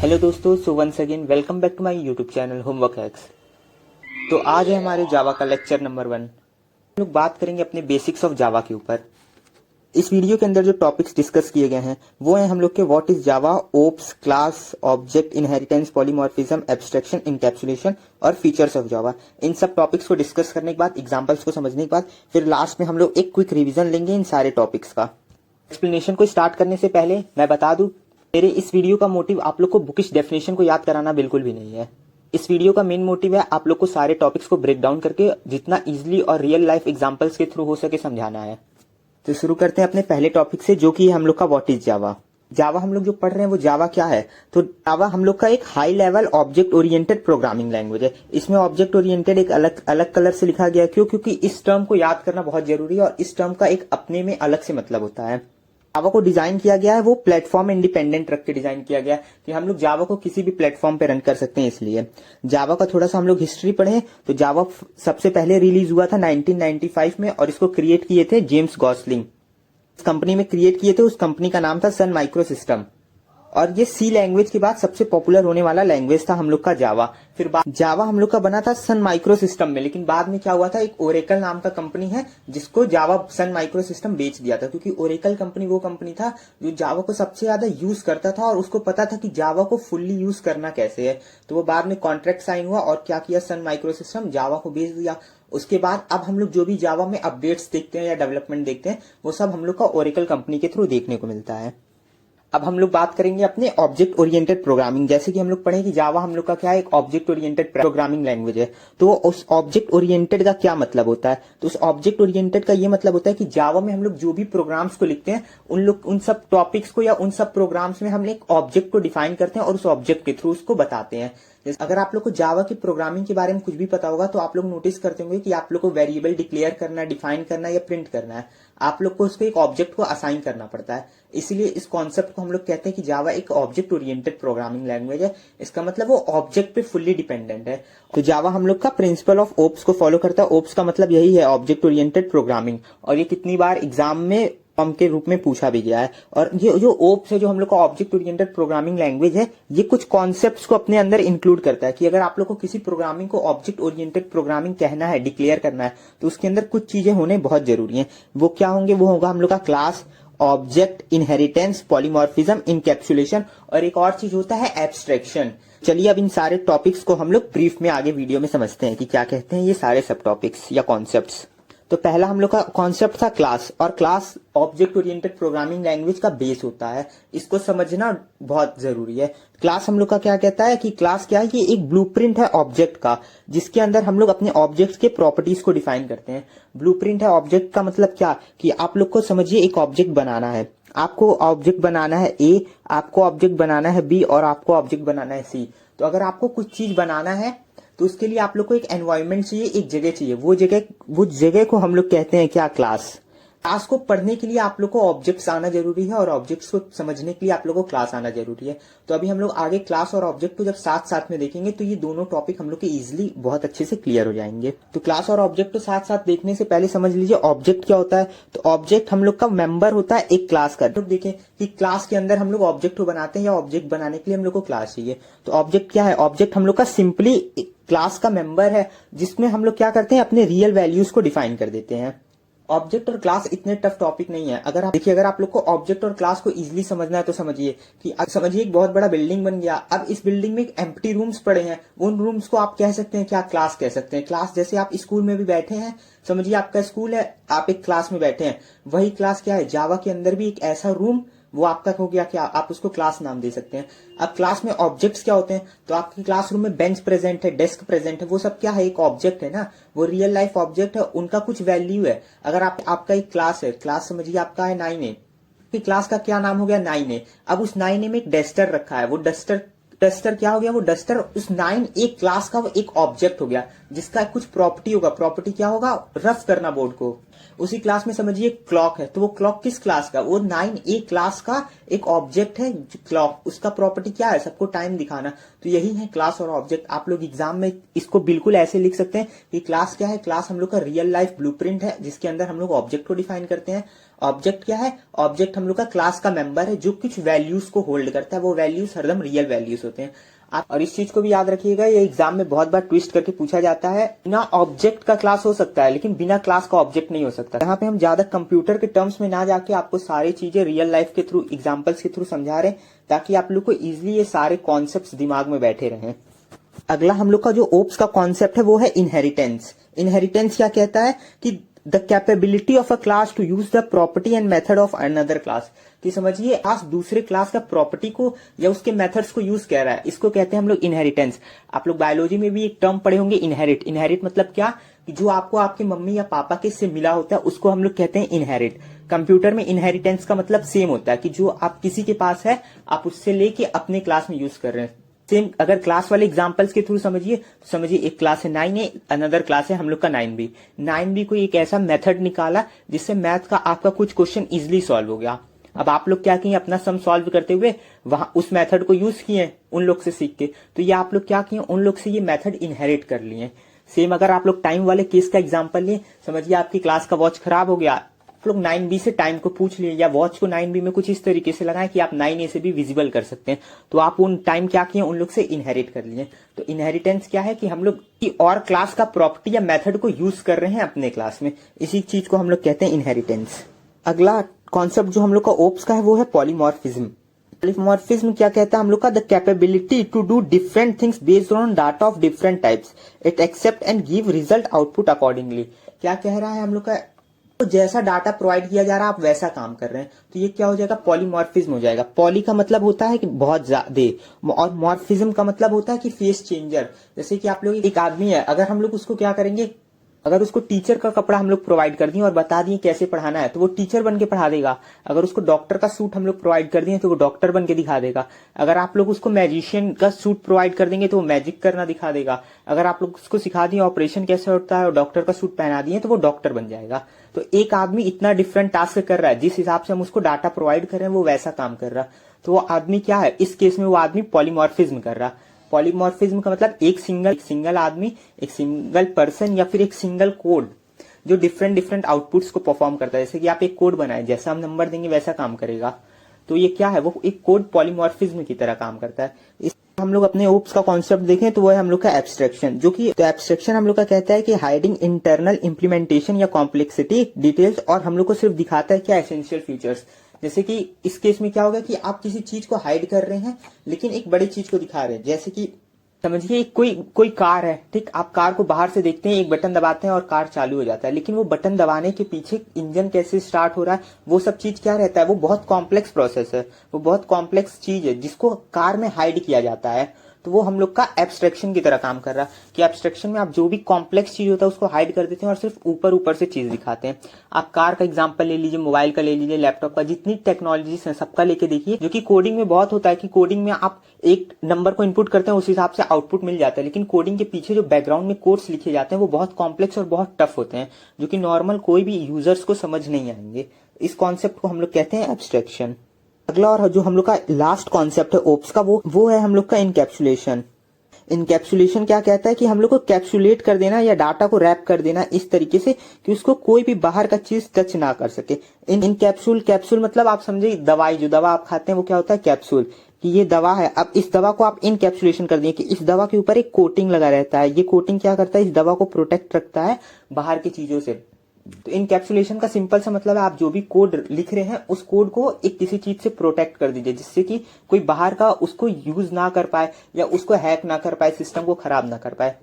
Hello दोस्तों, so once again welcome back to my YouTube channel homework hacks. तो आज है हमारे जावा का लेक्चर नंबर 1। हम लोग बात करेंगे अपने बेसिक्स ऑफ जावा के ऊपर। इस वीडियो के अंदर जो टॉपिक्स डिस्कस किए गए हैं वो हैं हम लोग के what is Java, OOPs, class, object, inheritance, polymorphism, abstraction, encapsulation और फीचर्स ऑफ जावा। इन सब टॉपिक्स को डिस्कस करने के बाद, एग्जांपल्स को समझने के बाद, फिर लास्ट में हम लोग एक क्विक रिवीजन लेंगे इन सारे टॉपिक्स का। एक्सप्लेनेशन को स्टार्ट करने से पहले मैं बता दूं, मेरे इस वीडियो का मोटिव आप लोग को बुकिश डेफिनेशन को याद कराना बिल्कुल भी नहीं है। इस वीडियो का मेन मोटिव है आप लोग को सारे टॉपिक्स को ब्रेक डाउन करके जितना इजीली और रियल लाइफ एग्जांपल्स के थ्रू हो सके समझाना है। तो शुरू करते हैं अपने पहले टॉपिक से, जो कि हम लोग का व्हाट इज जावा। जावा हम लोग जो पढ़ रहे हैं वो जावा क्या है? तो जावा हम लोग का एक high level object oriented programming language है। इसमें ऑब्जेक्ट ओरिएंटेड एक अलग अलग कलर से लिखा गया। क्यों? क्योंकि इस टर्म को याद करना बहुत जरूरी है और इस टर्म का एक अपने में अलग से मतलब होता है। जावा को डिजाइन किया गया है वो प्लेटफॉर्म इंडिपेंडेंट रख के डिजाइन किया गया है कि हम लोग जावा को किसी भी प्लेटफॉर्म पे रन कर सकते हैं। इसलिए जावा का थोड़ा सा हम लोग हिस्ट्री पढ़ें तो जावा सबसे पहले रिलीज हुआ था 1995 में और इसको क्रिएट किए थे जेम्स गॉसलिंग। इस कंपनी में क्रिएट किए थे, उस कंपनी का नाम था सन माइक्रो सिस्टम। और ये सी लैंग्वेज के बाद सबसे पॉपुलर होने वाला लैंग्वेज था हम लोग का जावा। फिर जावा हम लोग का बना था सन माइक्रो सिस्टम में, लेकिन बाद में क्या हुआ था, एक ओरेकल नाम का कंपनी है जिसको जावा सन माइक्रो सिस्टम बेच दिया था। क्योंकि ओरेकल कंपनी वो कंपनी था जो जावा को सबसे ज्यादा यूज करता था और उसको पता था कि जावा को फुल्ली यूज करना कैसे है। तो वो बाद में कॉन्ट्रैक्ट साइन हुआ और क्या किया, सन माइक्रो सिस्टम जावा को बेच दिया। उसके बाद अब हम लोग जो भी जावा में अपडेट्स देखते हैं या डेवलपमेंट देखते हैं वो सब हम लोग का ओरेकल कंपनी के थ्रू देखने को मिलता है। अब हम लोग बात करेंगे अपने ऑब्जेक्ट ओरिएंटेड प्रोग्रामिंग। जैसे कि हम लोग पढ़े कि जावा हम लोग का क्या है, एक ऑब्जेक्ट ओरिएंटेड प्रोग्रामिंग लैंग्वेज है। तो उस ऑब्जेक्ट ओरिएंटेड का क्या मतलब होता है? तो उस ऑब्जेक्ट ओरिएंटेड का ये मतलब होता है कि जावा में हम लोग जो भी प्रोग्राम्स को लिखते हैं उन सब टॉपिक्स को या उन सब प्रोग्राम्स में हम एक ऑब्जेक्ट को डिफाइन करते हैं और उस ऑब्जेक्ट के थ्रू उसको बताते हैं। अगर आप लोग को जावा की प्रोग्रामिंग के बारे में कुछ भी पता होगा तो आप लोग नोटिस करते होंगे कि आप लोग को वेरिएबल डिक्लेयर करना, डिफाइन करना या प्रिंट करना है, आप लोग को उसको एक ऑब्जेक्ट को असाइन करना पड़ता है। इसलिए इस कॉन्सेप्ट को हम लोग कहते हैं कि जावा एक ऑब्जेक्ट ओरिएंटेड प्रोग्रामिंग लैंग्वेज है। इसका मतलब वो ऑब्जेक्ट पे फुल्ली डिपेंडेंट है। तो जावा हम लोग का प्रिंसिपल ऑफ ओप्स को फॉलो करता है। ओप्स का मतलब यही है, ऑब्जेक्ट ओरिएंटेड प्रोग्रामिंग। और ये कितनी बार एग्जाम में फॉर्म के रूप में पूछा भी गया है। और ये जो ओप्स है, जो हम लोग का ऑब्जेक्ट ओरिएंटेड प्रोग्रामिंग लैंग्वेज है, ये कुछ कॉन्सेप्ट्स को अपने अंदर इंक्लूड करता है कि अगर आप लोग को किसी प्रोग्रामिंग को ऑब्जेक्ट ओरिएंटेड प्रोग्रामिंग कहना है, डिक्लेयर करना है, तो उसके अंदर कुछ चीजें होने बहुत जरूरी है। वो क्या होंगे? वो होगा हम लोग का class, object, inheritance, polymorphism, encapsulation और एक और चीज होता है एब्स्ट्रैक्शन। चलिए अब इन सारे टॉपिक्स को हम लोग ब्रीफ में आगे वीडियो में समझते हैं कि क्या कहते हैं ये सारे सब टॉपिक्स या कॉन्सेप्ट्स। तो पहला हम लोग का कॉन्सेप्ट था क्लास। और class object oriented programming language का बेस होता है, इसको समझना बहुत जरूरी है। क्लास हम लोग का क्या कहता है कि क्लास क्या है, ये एक ब्लूप्रिंट है ऑब्जेक्ट का, जिसके अंदर हम लोग अपने ऑब्जेक्ट्स के प्रॉपर्टीज को डिफाइन करते हैं। ब्लूप्रिंट है ऑब्जेक्ट का मतलब क्या कि आप लोग को समझिए एक ऑब्जेक्ट बनाना है, आपको ऑब्जेक्ट बनाना है ए, आपको ऑब्जेक्ट बनाना है बी और आपको ऑब्जेक्ट बनाना है सी। तो अगर आपको कुछ चीज बनाना है तो उसके लिए आप लोग को एक एनवायरनमेंट चाहिए, एक जगह चाहिए। वो जगह को हम लोग कहते हैं क्या, क्लास। क्लास को पढ़ने के लिए आप लोग को ऑब्जेक्ट्स आना जरूरी है और ऑब्जेक्ट्स को समझने के लिए आप लोग को क्लास आना जरूरी है। तो अभी हम लोग आगे क्लास और ऑब्जेक्ट को जब साथ साथ में देखेंगे तो ये दोनों टॉपिक हम लोग के इजिली बहुत अच्छे से क्लियर हो जाएंगे। तो क्लास और ऑब्जेक्ट को साथ साथ देखने से पहले समझ लीजिए ऑब्जेक्ट क्या होता है। तो ऑब्जेक्ट हम लोग का मेंबर होता है एक क्लास का। तो देखें कि क्लास के अंदर हम लोग ऑब्जेक्ट को बनाते हैं या ऑब्जेक्ट बनाने के लिए हम लोग को क्लास चाहिए। तो ऑब्जेक्ट क्या है? ऑब्जेक्ट हम लोग का सिंपली क्लास का मेंबर है जिसमें हम लोग क्या करते हैं, अपने रियल वैल्यूज को डिफाइन कर देते हैं। ऑब्जेक्ट और क्लास इतने टफ टॉपिक नहीं है। अगर आप लोग को ऑब्जेक्ट और क्लास को इजीली समझना है तो समझिए कि एक बहुत बड़ा बिल्डिंग बन गया। अब इस बिल्डिंग में एम्प्टी रूम्स पड़े हैं, उन रूम्स को आप कह सकते हैं क्या, क्लास कह सकते हैं। क्लास जैसे आप स्कूल में भी बैठे हैं, समझिए आपका स्कूल है, आप एक क्लास में बैठे हैं, वही क्लास क्या है, जावा के अंदर भी एक ऐसा रूम, वो आपका हो गया क्या, आप उसको क्लास नाम दे सकते हैं। अब क्लास में ऑब्जेक्ट्स क्या होते हैं? तो आपके क्लासरूम में बेंच प्रेजेंट है, डेस्क प्रेजेंट है, वो सब क्या है, एक ऑब्जेक्ट है ना, वो रियल लाइफ ऑब्जेक्ट है, उनका कुछ वैल्यू है। अगर आपका एक क्लास है, क्लास समझिए आपका है 9A, कि क्लास का क्या नाम हो गया, 9A। अब उस 9A में एक डस्टर रखा है, वो डस्टर क्या हो गया, वो डस्टर उस 9A क्लास का वो एक ऑब्जेक्ट हो गया जिसका कुछ प्रॉपर्टी होगा। प्रॉपर्टी क्या होगा, रफ करना बोर्ड को। उसी क्लास में समझिए क्लॉक है, तो वो क्लॉक किस क्लास का, वो 9A क्लास का एक ऑब्जेक्ट है क्लॉक। उसका प्रॉपर्टी क्या है, सबको टाइम दिखाना। तो यही है क्लास और ऑब्जेक्ट। आप लोग एग्जाम में इसको बिल्कुल ऐसे लिख सकते हैं कि क्लास क्या है, क्लास हम लोग का रियल लाइफ ब्लूप्रिंट है जिसके अंदर हम लोग ऑब्जेक्ट को डिफाइन करते हैं। ऑब्जेक्ट क्या है, ऑब्जेक्ट हम लोग का क्लास का मेंबर है जो कुछ वैल्यूज को होल्ड करता है, वो वैल्यूज हरदम रियल वैल्यूज होते हैं। आप और इस चीज को भी याद रखिएगा, ये एग्जाम में बहुत बार ट्विस्ट करके पूछा जाता है। बिना ऑब्जेक्ट का क्लास हो सकता है लेकिन बिना क्लास का ऑब्जेक्ट नहीं हो सकता। यहाँ पे हम ज्यादा कंप्यूटर के टर्म्स में ना जाके आपको सारी चीजें रियल लाइफ के थ्रू, एग्जांपल्स के थ्रू समझा रहे हैं ताकि आप लोग को इजिली ये सारे कॉन्सेप्ट्स दिमाग में बैठे रहें। अगला हम लोग का जो ओप्स का कॉन्सेप्ट है वो है इनहेरिटेंस। इनहेरिटेंस क्या कहता है कि the capability of a class to use the property and method of another class. कि समझिए क्लास दूसरे क्लास का प्रॉपर्टी को या उसके मेथड्स को यूज कर रहा है, इसको कहते हैं हम लोग इनहेरिटेंस। आप लोग बायोलॉजी में भी एक टर्म पढ़े होंगे इनहेरिट। इनहेरिट मतलब क्या, कि जो आपको आपके मम्मी या पापा के से मिला होता है उसको हम लोग कहते हैं इनहेरिट। कंप्यूटर में इनहेरिटेंस का मतलब सेम होता है कि जो आप किसी के पास है आप उससे लेके अपने क्लास में यूज कर रहे हैं। सेम अगर क्लास वाले एग्जांपल्स के थ्रू समझिए तो समझिए एक क्लास है 9A, अनदर क्लास है हम लोग का 9B। 9B को एक ऐसा मेथड निकाला जिससे मैथ का आपका कुछ क्वेश्चन इजिली सॉल्व हो गया। अब आप लोग क्या किए, अपना सम सॉल्व करते हुए वहां उस मेथड को यूज किए उन लोग से सीख के, तो ये आप लोग क्या किए, उन लोग से ये मेथड इनहेरिट कर लिए। सेम अगर आप लोग टाइम वाले केस का एग्जांपल लिए, समझिए आपकी क्लास का वॉच खराब हो गया, आप लोग 9B से टाइम को पूछ लिए या वॉच को 9B में कुछ इस तरीके से लगाएं कि आप 9A से भी विजिबल कर सकते हैं, तो आप उन टाइम क्या किए, उन लोग से इनहेरिट कर लिए। तो इनहेरिटेंस क्या है कि हम लोग की और क्लास का प्रॉपर्टी या मेथड को यूज कर रहे हैं अपने क्लास में, इसी चीज को हम लोग कहते हैं इनहेरिटेंस। अगला कॉन्सेप्ट जो हम लोग का ओप्स का है वो है पॉलीमॉर्फिज्म। पॉलीमॉर्फिज्म क्या कहता है हम लोग का, the capability to do different things based on data of different types, it accept and give result output accordingly. क्या कह रहा है हम लोग का, तो जैसा डाटा प्रोवाइड किया जा रहा है आप वैसा काम कर रहे हैं, तो ये क्या हो जाएगा, पॉलीमॉर्फिज्म हो जाएगा। पॉली का मतलब होता है कि बहुत ज्यादा, और मॉर्फिज्म का मतलब होता है कि फेस चेंजर। जैसे कि आप लोग एक आदमी है, अगर हम लोग उसको क्या करेंगे, अगर उसको टीचर का कपड़ा हम लोग प्रोवाइड कर दिए और बता दिए कैसे पढ़ाना है तो वो टीचर बन के पढ़ा देगा। अगर उसको डॉक्टर का सूट हम लोग प्रोवाइड कर दिए तो वो डॉक्टर बन के दिखा देगा। अगर आप लोग उसको मैजिशियन का सूट प्रोवाइड कर देंगे तो वो मैजिक करना दिखा देगा। अगर आप लोग उसको सिखा दिए ऑपरेशन कैसे होता है और डॉक्टर का सूट पहना दिए तो वो डॉक्टर बन जाएगा। तो एक आदमी इतना डिफरेंट टास्क कर रहा है, जिस हिसाब से हम उसको डाटा प्रोवाइड कर रहे हैं वो वैसा काम कर रहा है, तो वो आदमी क्या है, इस केस में वो आदमी पॉलीमॉर्फिज्म कर रहा है। पॉलीमॉर्फिज्म का मतलब एक सिंगल आदमी, एक सिंगल पर्सन या फिर एक सिंगल कोड जो डिफरेंट आउटपुट्स को परफॉर्म करता है। जैसे कि आप एक कोड बनाए, जैसा हम नंबर देंगे वैसा काम करेगा, तो ये क्या है, वो एक कोड पॉलीमॉर्फिज्म की तरह काम करता है। इस हम लोग अपने ओप्स का कॉन्सेप्ट देखें तो वो है हम लोग का एब्स्ट्रैक्शन, जो कि तो एब्स्ट्रैक्शन हम लोग का कहता है कि हाइडिंग इंटरनल इंप्लीमेंटेशन या कॉम्प्लेक्सिटी डिटेल्स, और हम लोग को सिर्फ दिखाता है क्या, एसेंशियल फीचर्स। जैसे कि इस केस में क्या होगा कि आप किसी चीज को हाइड कर रहे हैं लेकिन एक बड़ी चीज को दिखा रहे हैं। जैसे कि समझिए कोई कार है, ठीक, आप कार को बाहर से देखते हैं, एक बटन दबाते हैं और कार चालू हो जाता है, लेकिन वो बटन दबाने के पीछे इंजन कैसे स्टार्ट हो रहा है वो सब चीज क्या रहता है, वो बहुत कॉम्प्लेक्स प्रोसेस है, वो बहुत कॉम्प्लेक्स चीज है जिसको कार में हाइड किया जाता है। तो वो हम लोग का एब्स्ट्रैक्शन की तरह काम कर रहा है कि एब्स्ट्रैक्शन में आप जो भी कॉम्प्लेक्स चीज होता है उसको हाइड कर देते हैं और सिर्फ ऊपर से चीज दिखाते हैं। आप कार का एग्जांपल ले लीजिए, मोबाइल का ले लीजिए, लैपटॉप का, जितनी टेक्नोलॉजीज हैं सबका लेके देखिए, जो कि कोडिंग में बहुत होता है कि कोडिंग में आप एक नंबर को इनपुट करते हैं उस हिसाब से आउटपुट मिल जाता है, लेकिन कोडिंग के पीछे जो बैकग्राउंड में कोड्स लिखे जाते हैं वो बहुत कॉम्प्लेक्स और बहुत टफ होते हैं, जो कि नॉर्मल कोई भी यूजर्स को समझ नहीं आएंगे। इस कॉन्सेप्ट को हम लोग कहते हैं एब्स्ट्रैक्शन। अगला और जो हम लोग का लास्ट कॉन्सेप्ट है ओप्स का वो है हम लोग का इनकैप्सुलेशन। इनकैप्सुलेशन क्या कहता है कि हम लोग को कैप्सुलेट कर देना या डाटा को रैप कर देना इस तरीके से कि उसको कोई भी बाहर का चीज टच ना कर सके। इन कैप्सूल मतलब आप समझे दवाई, जो दवा आप खाते हैं वो क्या होता है, कैप्सूल, कि ये दवा है। अब इस दवा को आप इनकैप्सुलेशन कर दिए कि इस दवा के ऊपर एक कोटिंग लगा रहता है, ये कोटिंग क्या करता है, इस दवा को प्रोटेक्ट रखता है बाहर की चीजों से। तो इनकैप्सुलेशन का सिंपल सा मतलब है आप जो भी कोड लिख रहे हैं उस कोड को एक किसी चीज से प्रोटेक्ट कर दीजिए जिससे कि कोई बाहर का उसको यूज ना कर पाए या उसको हैक ना कर पाए, सिस्टम को खराब ना कर पाए।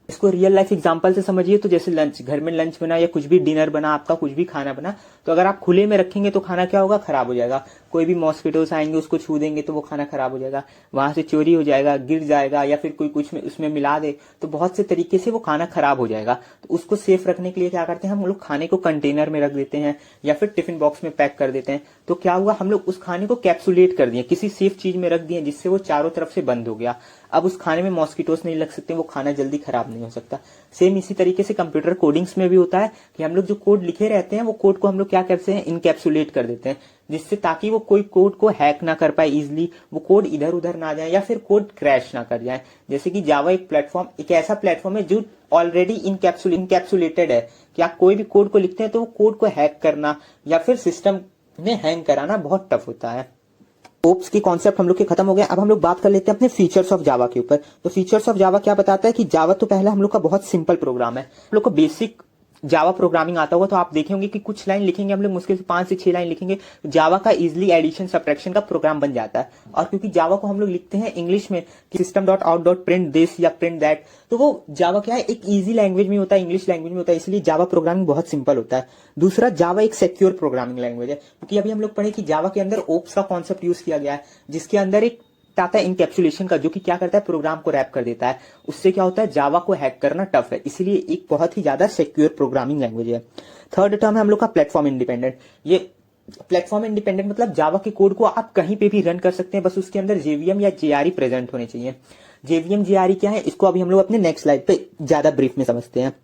इसको रियल लाइफ एग्जांपल से समझिए तो जैसे लंच, घर में लंच बना या कुछ भी डिनर बना, आपका कुछ भी खाना बना, तो अगर आप खुले में रखेंगे तो खाना क्या होगा, खराब हो जाएगा। कोई भी मॉस्किटोस आएंगे उसको छू देंगे तो वो खाना खराब हो जाएगा, वहां से चोरी हो जाएगा, गिर जाएगा, या फिर कोई कुछ में उसमें मिला दे तो बहुत से तरीके से वो खाना खराब हो जाएगा। तो उसको सेफ रखने के लिए क्या करते हैं, हम लोग खाने को कंटेनर में रख देते हैं या फिर टिफिन बॉक्स में पैक कर देते हैं। तो क्या हुआ, हम लोग उस खाने को कैप्सुलेट कर दिए, किसी सेफ चीज में रख दिए जिससे वो चारों तरफ से बंद हो गया। अब उस खाने में मॉस्किटोस नहीं लग सकते, वो खाना जल्दी खराब नहीं नहीं हो सकता। सेम इसी तरीके से कंप्यूटर कोडिंग्स में भी होता है कि हम लोग जो कोड लिखे रहते हैं वो कोड को हम लोग क्या करते हैं, इनकैप्सुलेट कर देते हैं, जिससे ताकि वो कोई कोड को हैक ना कर पाए इजिली, वो कोड इधर उधर ना जाए या फिर कोड क्रैश ना कर जाए। जैसे कि जावा एक ऐसा प्लेटफॉर्म है जो ऑलरेडी इनकैप्सुलेटेड है कि आप कोई भी कोड को लिखते हैं तो वो कोड को हैक करना या फिर सिस्टम में हैंग कराना बहुत टफ होता है। ओप्स के कॉन्सेप्ट हम लोग के खत्म हो गए। अब हम लोग बात कर लेते हैं अपने फीचर्स ऑफ जावा के ऊपर। तो फीचर्स ऑफ जावा क्या बताता है कि जावा तो पहले हम लोग का बहुत सिंपल प्रोग्राम है। हम लोग को बेसिक जावा प्रोग्रामिंग आता होगा तो आप देखेंगे कि कुछ लाइन लिखेंगे हम लोग, मुश्किल से 5 से 6 लाइन लिखेंगे, जावा का इजिली एडिशन सब्ट्रैक्शन का प्रोग्राम बन जाता है। और क्योंकि जावा को हम लोग लिखते हैं इंग्लिश में, system dot out dot print this या प्रिंट दैट, तो वो जावा क्या है, एक इजी लैंग्वेज में होता है, इंग्लिश लैंग्वेज में होता है, इसलिए जावा प्रोग्रामिंग बहुत सिंपल होता है। दूसरा, जावा एक सिक्योर प्रोग्रामिंग लैंग्वेज है, क्योंकि अभी हम लोग पढ़े कि जावा के अंदर ओप्स का कॉन्सेप्ट यूज किया गया है, जिसके अंदर एक आता है इनकैप्सुलेशन का, जो कि क्या करता है, प्रोग्राम को रैप कर देता है। उससे क्या होता है, जावा को हैक करना टफ है, इसलिए एक बहुत ही ज्यादा सिक्योर प्रोग्रामिंग लैंग्वेज है। थर्ड टर्म है हम लोग का प्लेटफॉर्म इंडिपेंडेंट। ये प्लेटफॉर्म इंडिपेंडेंट मतलब जावा के कोड को आप कहीं पे भी रन कर सकते हैं, बस उसके अंदर जेवीएम या जेआरई प्रेजेंट होने चाहिए। जेवीएम जेआरई क्या है, इसको अभी हम लोग अपने नेक्स्ट स्लाइड पे ज्यादा ब्रीफ में समझते हैं।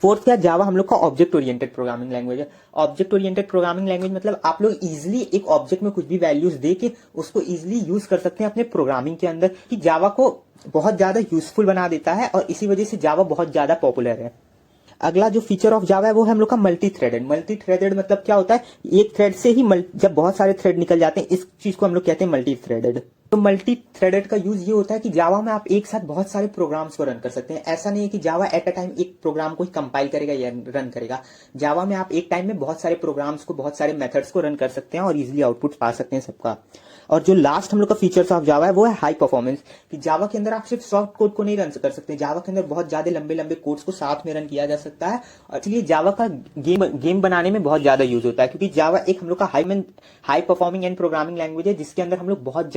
फोर्थ क्या, जावा हम लोग का ऑब्जेक्ट ओरिएंटेड प्रोग्रामिंग लैंग्वेज है। ऑब्जेक्ट ओरिएंटेड प्रोग्रामिंग लैंग्वेज मतलब आप लोग इजिली एक ऑब्जेक्ट में कुछ भी वैल्यूज दे के उसको इजिली यूज कर सकते हैं अपने प्रोग्रामिंग के अंदर, कि जावा को बहुत ज्यादा यूजफुल बना देता है और इसी वजह से जावा बहुत ज्यादा पॉपुलर है। अगला जो फीचर ऑफ जावा है वो है हम लोग का मल्टी थ्रेडेड। मल्टी थ्रेडेड मतलब क्या होता है, एक थ्रेड से ही जब बहुत सारे थ्रेड निकल जाते हैं, इस चीज को हम लोग कहते हैं मल्टी थ्रेडेड। तो मल्टी थ्रेडेड का यूज ये होता है कि जावा में आप एक साथ बहुत सारे प्रोग्राम्स को रन कर सकते हैं। ऐसा नहीं है कि जावा एट अ टाइम एक प्रोग्राम को ही कंपाइल करेगा या रन करेगा। जावा में आप एक टाइम में बहुत सारे प्रोग्राम्स को, बहुत सारे मेथड्स को रन कर सकते हैं और इजिली आउटपुट पा सकते हैं सबका। और जो लास्ट हम लोग का फीचर्स ऑफ जावा है वो है हाई परफॉर्मेंस, कि जावा के अंदर आप सिर्फ सॉफ्ट कोड को नहीं रन कर सकते, जावा के अंदर बहुत ज्यादा लंबे लंबे कोड्स को साथ में रन किया जा सकता है। और इसलिए जावा का गेम बनाने में बहुत ज्यादा यूज होता है, क्योंकि जावा एक हम लोग का high performing and programming language है, जिसके अंदर हम लोग बहुत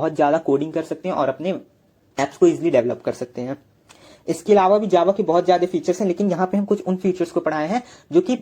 ज्यादा कोडिंग कर सकते हैं और अपने एप्स को इजिली डेवलप कर सकते हैं। इसके अलावा भी जावा के बहुत ज्यादा फीचर्स हैं, लेकिन यहाँ पे हम कुछ उन फीचर्स को पढ़ाए हैं जो कि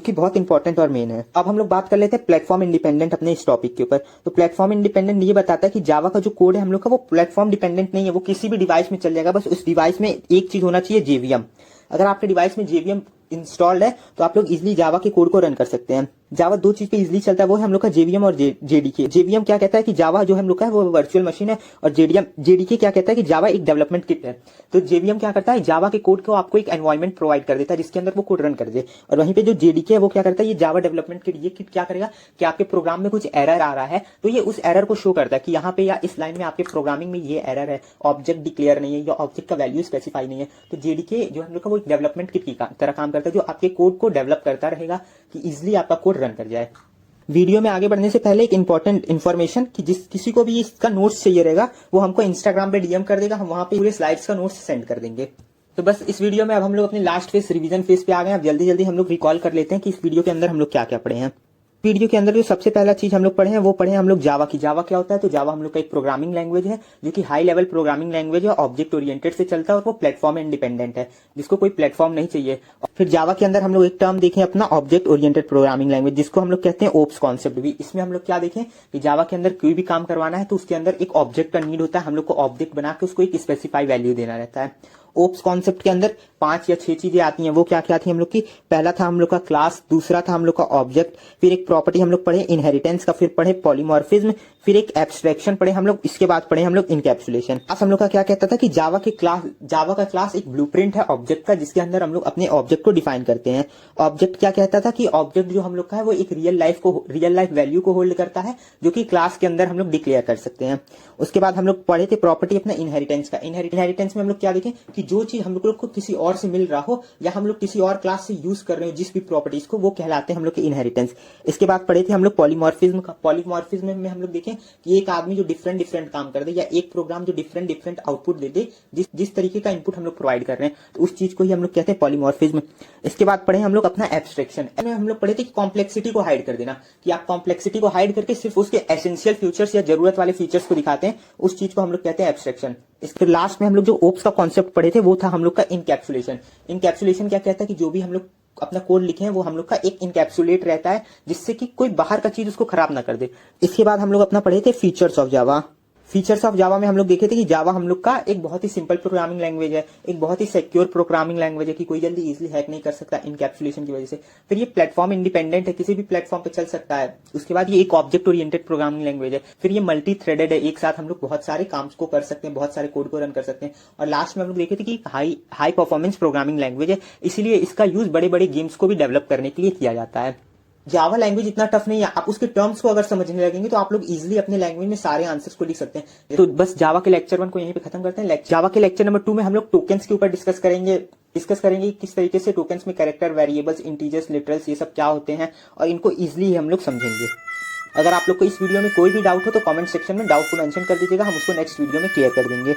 बहुत इंपॉर्टेंट और मेन है। अब हम लोग बात कर लेते हैं प्लेटफॉर्म इंडिपेंडेंट अपने इस टॉपिक के ऊपर। तो प्लेटफॉर्म इंडिपेंडेंट ये बताता है कि जावा का जो कोड है हम लोग का वो प्लेटफॉर्म डिपेंडेंट नहीं है, वो किसी भी डिवाइस में चल जाएगा, बस उस डिवाइस में एक चीज होना चाहिए, जेवीएम। अगर आपके डिवाइस में जेवीएम इंस्टॉल्ड है तो आप लोग इजिली जावा के कोड को रन कर सकते हैं। जावा दो चीज पे इजिली चलता है, वो है हम लोग का जेवीएम और जेडीके। जेवीएम क्या कहता है कि जावा जो हम लोग का है वो वर्चुअल मशीन है, और जेडीके क्या कहता है कि जावा एक डेवलपमेंट किट है। तो जेवीएम क्या करता है, जावा के कोड को आपको एक एनवायरमेंट प्रोवाइड कर देता है जिसके अंदर वो कोड रन कर दे। और वहीं पे जो जेडीके है वो क्या करता है, ये जावा डेवलपमेंट किट, ये किट क्या करेगा कि आपके प्रोग्राम में कुछ एरर आ रहा है तो ये उस एरर को शो करता है कि यहाँ पे या इस लाइन में आपके प्रोग्रामिंग में ये एरर है, ऑब्जेक्ट डिक्लेयर नहीं है या ऑब्जेक्ट का वैल्यू स्पेसिफाई नहीं है। तो जेडीके जो हम लोग का वो एक डेवलपमेंट किट की तरह काम करता है, जो आपके कोड को डेवलप करता रहेगा कि इजिली आपका कोड रन कर जाए। वीडियो में आगे बढ़ने से पहले एक इंपॉर्टेंट इन्फॉर्मेशन, कि किसी को भी इसका नोट्स चाहिए रहेगा वो हमको इंस्टाग्राम पे डीएम कर देगा, हम वहां पे पूरे स्लाइड्स का नोट्स सेंड कर देंगे। तो बस इस वीडियो में अब हम लोग अपने लास्ट फेज, रिवीजन फेज पे आ गए। अब जल्दी जल्दी हम लोग रिकॉल कर लेते हैं कि इस वीडियो के अंदर हम लोग क्या क्या पढ़े हैं। वीडियो के अंदर जो सबसे पहला चीज हम लोग पढ़े हैं वो पढ़े हैं हम लोग जावा की। जावा क्या होता है, तो जावा हम लोग का एक प्रोग्रामिंग लैंग्वेज है जो कि हाई लेवल प्रोग्रामिंग लैंग्वेज है, ऑब्जेक्ट ओरिएंटेड से चलता है और वो प्लेटफॉर्म इंडिपेंडेंट है, जिसको कोई प्लेटफॉर्म नहीं चाहिए। फिर जावा के अंदर हम लोग एक टर्म देखें अपना, ऑब्जेक्ट ओरिएंटेड प्रोग्रामिंग लैंग्वेज, जिसको हम लोग कहते हैं ओप्स कॉन्सेप्ट भी। इसमें हम लोग क्या देखें कि जावा के अंदर कोई भी काम करवाना है तो उसके अंदर एक ऑब्जेक्ट का नीड होता है, हम लोग को ऑब्जेक्ट बना के उसको एक स्पेसिफाई वैल्यू देना रहता है। ओप्स कॉन्सेप्ट के अंदर 5 या 6 चीजें आती हैं, वो क्या क्या थी हम लोग की, पहला था हम लोग का क्लास, दूसरा था हम लोग का ऑब्जेक्ट, फिर एक प्रॉपर्टी हम लोग पढ़े इनहेरिटेंस का, फिर पढ़े पॉलीमॉर्फिज्म, फिर एक एब्स्ट्रैक्शन पढ़े हम लोग, इसके बाद पढ़े हम लोग इनकैप्सुलेशन। आज हम लोग का क्या कहता था कि जावा का क्लास एक ब्लूप्रिंट है ऑब्जेक्ट का, जिसके अंदर हम लोग अपने ऑब्जेक्ट को डिफाइन करते हैं। ऑब्जेक्ट क्या कहता था कि ऑब्जेक्ट जो हम लोग का है वो एक रियल लाइफ वैल्यू को होल्ड करता है, जो कि क्लास के अंदर हम लोग डिक्लेयर कर सकते हैं। उसके बाद हम लोग पढ़े थे प्रॉपर्टी अपना इनहेरिटेंस का। इनहेरिटेंस में हम लोग क्या देखें कि जो चीज हम लोग को किसी और से मिल रहा हो या हम लोग किसी और क्लास से यूज कर रहे हो जिस भी प्रॉपर्टीज को, वो कहलाते हैं हम लोग के इनहेरिटेंस। इसके बाद पढ़े थे हम लोग पॉलीमॉर्फिज्म का। पॉलीमॉर्फिज्म में हम लोग देखें कि एक आदमी जो डिफरेंट काम कर दे या एक प्रोग्राम जो डिफरेंट आउटपुट दे दे, जिस तरीके का इनपुट हम लोग प्रोवाइड कर रहे हैं, तो उस चीज को ही हम लोग कहते हैं पॉलीमॉर्फिज्म। इसके बाद पढ़े हम लोग अपना एब्स्ट्रैक्शन। हम लोग पढ़े थे कि कॉम्प्लेक्सिटी को हाइड कर देना, कि आप कॉम्प्लेक्सिटी को हाइड करके सिर्फ उसके एसेंशियल फीचर्स या जरूरत वाले फीचर्स को दिखाते हैं, उस चीज को हम लोग कहते हैं एब्स्ट्रैक्शन। इसके लास्ट में हम लोग जो ओप्स का कॉन्सेप्ट पढ़े थे वो था हम लोग का इनकैप्सुलेशन। इनकैप्सुलेशन क्या कहता है कि जो भी हम लोग अपना कोड लिखे हैं वो हम लोग का एक इनकैप्सुलेट रहता है, जिससे कि कोई बाहर का चीज उसको खराब ना कर दे। इसके बाद हम लोग अपना पढ़े थे features of Java. Features of जावा में हम लोग देखे थे कि जावा हम लोग का एक बहुत ही सिंपल प्रोग्रामिंग लैंग्वेज है, एक बहुत ही सिक्योर प्रोग्रामिंग लैंग्वेज है कि कोई जल्दी इजीली हैक नहीं कर सकता इनकैप्सुलेशन की वजह से। फिर ये प्लेटफॉर्म इंडिपेंडेंट है, किसी भी प्लेटफॉर्म पे चल सकता है। उसके बाद ये एक ऑब्जेक्ट ओरिएंटेड प्रोग्रामिंग लैंग्वेज है। फिर ये मल्टी थ्रेडेड है, एक साथ हम लोग बहुत सारे काम को कर सकते हैं, बहुत सारे कोड को रन कर सकते हैं। और लास्ट में हम लोग देखे थे कि हाई परफॉर्मेंस प्रोग्रामिंग लैंग्वेज है, इसीलिए इसका यूज बड़े बड़े गेम्स को भी डेवलप करने के लिए किया जाता है। जावा लैंग्वेज इतना टफ नहीं है, आप उसके टर्म्स को अगर समझने लगेंगे तो आप लोग इजीली अपने लैंग्वेज में सारे आंसर्स को लिख सकते हैं। तो बस जावा के लेक्चर 1 को यहीं पे खत्म करते हैं। जावा के लेक्चर नंबर 2 में हम लोग टोकन्स के ऊपर डिस्कस करेंगे किस तरीके से टोकन्स में कैरेक्टर, वेरिएबल्स, इंटीजर्स, लिटरल्स ये सब क्या होते हैं और इनको इजीली हम लोग समझेंगे। अगर आप लोग को इस वीडियो में कोई भी डाउट हो तो कमेंट सेक्शन में डाउट को मेंशन कर दीजिएगा, हम उसको नेक्स्ट वीडियो में क्लियर कर देंगे।